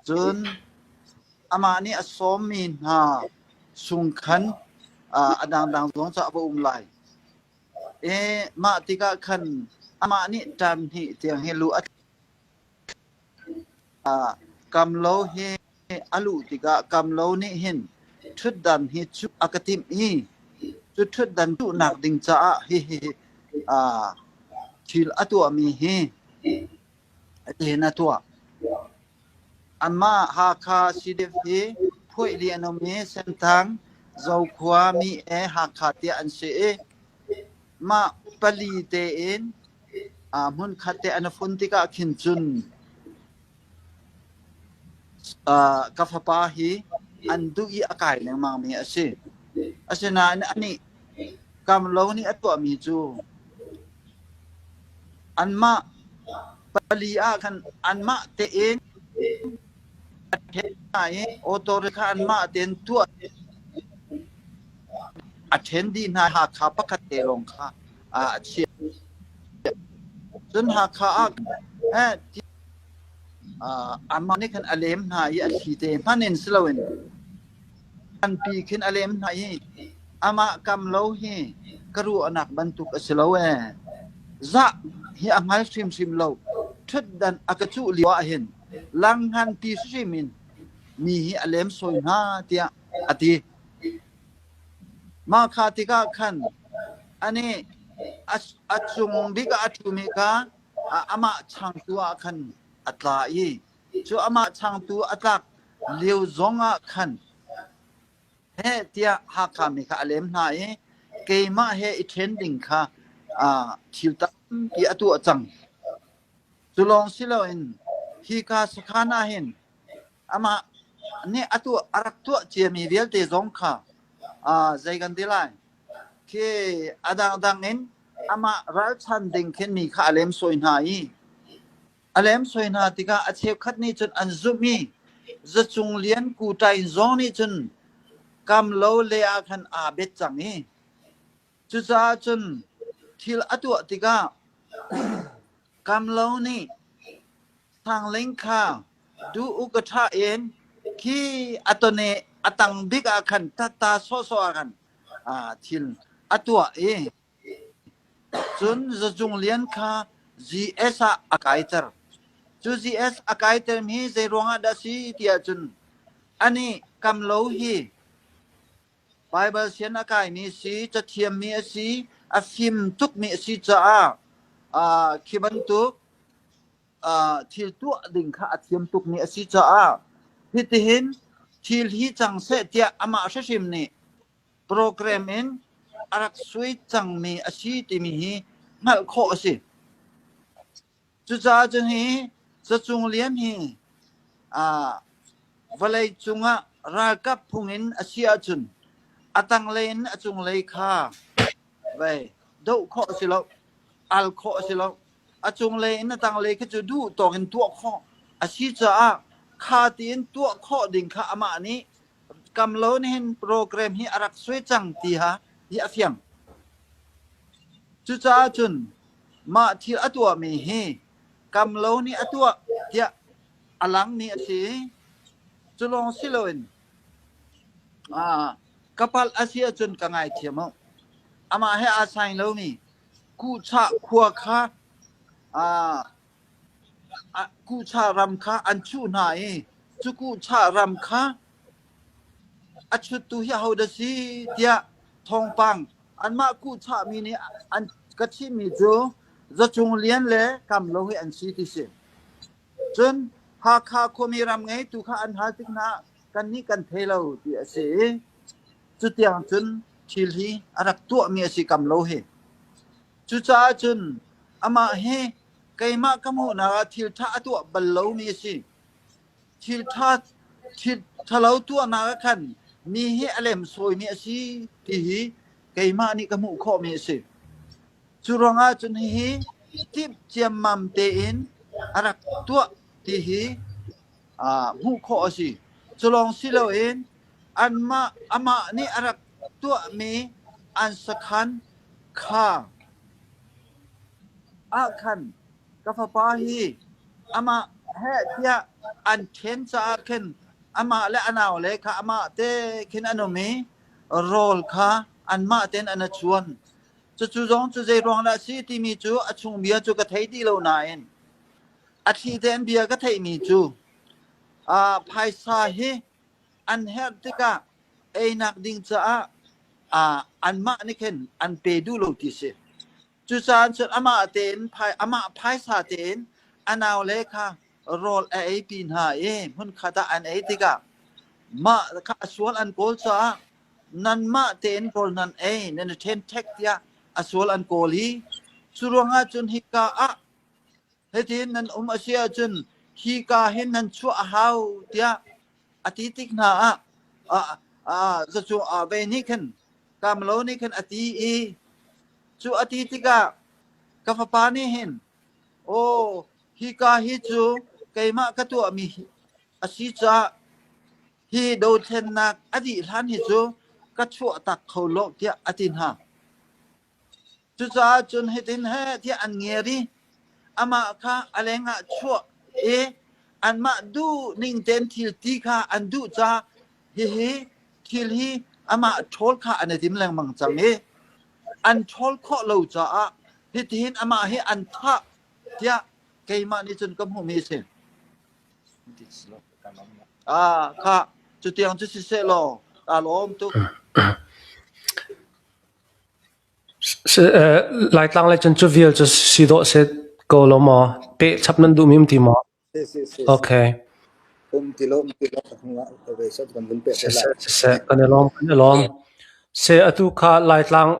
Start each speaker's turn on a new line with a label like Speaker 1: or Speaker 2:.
Speaker 1: จนอามานี่อสอมมีหาสุงคันอดังๆสงจะอบุมไลมาติกะคันอามานี่จำที่เตียงให้รู้กำโลเฮอลุติกะกำโลนี่เห็นชุดดันเฮชุอากติมจุดชุดดันจุนักดิงจะชิลอตัวมีเฮเห็นตัวอันมาหาคาสิเดฟเฮพวยเลียนเมเส้นทางเจ้าขวามีหาคาเตอันเสมาปลีเตเอนมุนคาเตอันฟุนติกะขินจุนกาฟปาฮีอันดุอีอากายเนมังมีอาเสนาอันนี้กำโลนี่อัตัวมีจูอันมาปลีอาคันอันมาเตเอนเห็นไหมโอโตเรคาอันมาเตนตัวอัดเห็นดีนาหาคาปะคเตลงค่ะเชียจนหาคาอันมานี่คันอเลมหายอัดขีเตพันเนนสลาเวนอันปีขึ้นอเลมหายอามากำโลเฮกรูอนักบรรทุกสลาเวจะเฮอังไงซิมโลทุดดันอากจูลิวะเห็นลังหันปีซิมินมีเฮอเลมสวยหาเตียอติมาคาติกาคันอันนี้อัจจุงบิกาอัจจุมิกาอามาช่างตัวคันอัตลาอีจูอามาช่างตัวอัตลักเลียวจงะคันเฮเตียหาคามิกาอเลมนาเกมาเฮอิเทนดิงค่ะทิลตัมปีอตัวจังจุลองสิโลอินฮีกาสคานาเห็นอามาเนี่ยอตัวอารักตัวเจมีเวลเตจงค่ะใจกันดีไลคือดังเองอามารัลชันดิงเข็นมีข้าอเลมสวยหายอเลมสวยหาติกาอาเชฟคัดนี้จนอันซุมีจะจงเลี้ยนกูใจจงนี้จนกำโลเลียคันอาเบ็ดจังนี้จุดาจนทิลอตัวติกากำโลนี่ทางเล็งค่าดูอุกทาเองที่อัตเนอตังบิกอาคันตาโซอาคันทิลอตัวจนจะจงเลี้ยนค่า GS อากาศจู GS อากาศมีเจรวงดัชที่จนอันนี้กำโลฮีไบเบิลเชียนอากาศมีสีจะเทียมมีสีฟิมทุกมีสีจะคิบันตุทิลตัวดิ่งค่าเทียมทุกมีสีจะพิธีหินทิลฮีจังเสตียอามาชิมนี่โปรแกรมอินอารักสวยจังมีสีที่มีมาโคสิจุดจนฮีจะจงเลี้ยนฮีวลัยจุงรักกับพุงินสีอาจุนตังเลนจงเลขาไปดูโคสิโลอัลโคสิโลจงเลนตังเลขจะดูตัวกันตัวโคสีจะคาตีนตัวโคดิ่งข้าอามานี้กำโลนเห็นโปรแกรมฮีอารักสวยจังตีฮะฮีอาฟิยังจุดจุนมาที่อตัวมีเฮกำโลนี่อตัวเดียอลังมีสิจุลองสิโลนkapal asia chun ka ngai thiamo ama he asain lo mi ku cha khwa kha ku cha ram kha an chu na chu ku cha ram kha achu tu hi hauda si tia thong pang an ma ku cha mi ni an ka chi mi jo za chung lian le kam lo hi an si ti se chun ha kha ko mi ram ngai tu kha an ha tik na kan ni kan thelo ti aseจุดอย่างจนทิลฮีอารักตัวมีสิกำโลเฮจุดจ้าจนอามาเฮไกมากำหูนาทิลท่าตัวบัลโลมีสิทิลท่าทิลทะเลาตัวนาคันมีเฮอเลมสวยมีสิที่ฮีไกมานี่กำหูข้อมีสิจุรองาจนฮีทิบเจียมมัมเตอินอารักตัวที่ฮีหูข้อสิจุลองสิโลเอนอันมาอามานี่อารักตัวมีอันสักขันข้าอาคันกาฟปาฮีอามา แฮเทียอันเข็นจะขึ้นอามาและอนาวเลยค่ะอามาเตขินอนุมีโรลค่ะอันมาเต็นอันชวนจูจงจูเจรองละสิที่มีจูอชุงเบียจูกะไทดีโลนายนอธิเดนเบียกะไทมีจูภายซาฮิอันเฮติกะไอนักดิงจะอันมานี่เข็นอันเปดูโลติสิจูจานสุดอามาเต็นภายอามาภายซาเต็นอนาวเลยค่ะโรลไอปีนหามุนคาตาอันไอติกะมาค่ะสวนอันโกลซานันมาเต็นโกลนันนันเทนเทคเตียอสวลอันโกลีสุรวงจุนฮิกาเฮตินนันอาเซียจุนฮิกาเห็นนันชัวฮาวเตียอติติกนาจะจูเบนิคันกามโลนิคันอติจูอติติกากาฟปานี่เห็นโอฮิกาฮิจูไกมะกะตัวมีอสิจาฮิโดเทนนักอดีทันฮิจูกะชัวตักเขาโลเตียอตินหาจุจาจุนให้ตินให้ที่อันเงียรีอามาค่ะอะไรงะชั่วอันมาดูนิ่งเต็นทิลตีค่ะอันดูจ้าเฮ้ทิลฮีอามาทอลค่ะอันนี้มแรงมังจังอันทอลข้อเราจ้าเฮตินอามาเฮอันทะเตียไกมานี่จนกำหูมีสิค่ะจุดเตียงจุดสิเสลอตาล้อมตุก
Speaker 2: Like lang like trivial just si do se go lo mo pe chap nan du mim ti mo okay
Speaker 3: tilo nga ve sat kan dun pe
Speaker 2: se kan lom se atu kha like lang